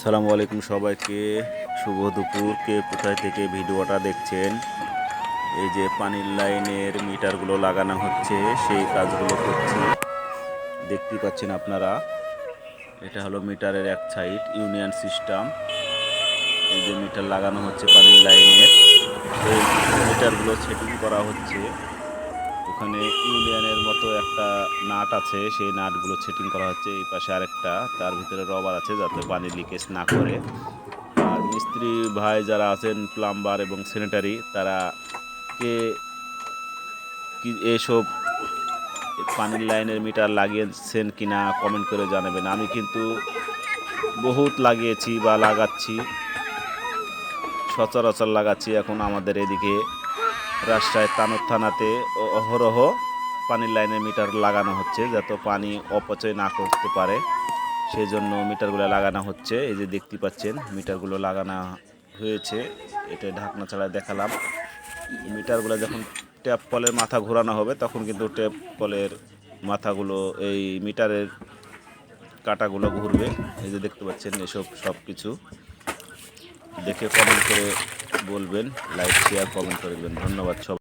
আসসালামু আলাইকুম সবাইকে। শুভ দুপুর। কে কোথায় থেকে ভিডিওটা দেখছেন? এই যে পানির লাইনের মিটারগুলো লাগানো হচ্ছে, সেই কাজগুলো করছি। দেখতেই পাচ্ছেন আপনারা, এটা হলো মিটারের এক সাইড ইউনিয়ন সিস্টেম। এই যে মিটার লাগানো হচ্ছে পানির লাইনের, এই মিটারগুলো সেটিং করা হচ্ছে। ওখানে ইউনিয়নের মতো একটা নাট আছে, সেই নাটগুলো সেটিং করা হচ্ছে। এই পাশে আরেকটা, তার ভিতরে রবার আছে যাতে পানি লিকেজ না করে। আর মিস্ত্রি ভাই যারা আছেন, প্লাম্বার এবং স্যানিটারি, তারা কে কি এসব পানির লাইনের মিটার লাগিয়েছেন কিনা কমেন্ট করে জানাবেন। আমি কিন্তু বহুত লাগিয়েছি বা লাগাচ্ছি, সচরাচর লাগাচ্ছি। এখন আমাদের এদিকে রাজশাহী তানোর থানাতে অহরহ পানির লাইনের মিটার লাগানো হচ্ছে, যাতে পানি অপচয় না করতে পারে, সেই জন্য মিটারগুলো লাগানো হচ্ছে। এই যে দেখতে পাচ্ছেন মিটারগুলো লাগানো হয়েছে। এটা ঢাকনা ছাড়া দেখালাম। মিটারগুলো যখন ট্যাপ কলের মাথা ঘোরানো হবে, তখন কিন্তু ট্যাপ কলের মাথাগুলো, এই মিটারের কাঁটাগুলো ঘুরবে। এই যে দেখতে পাচ্ছেন, এসব সব কিছু দেখে কমেন্ট করে বলবেন, লাইক শেয়ার কমেন্ট করে দেবেন। ধন্যবাদ সব।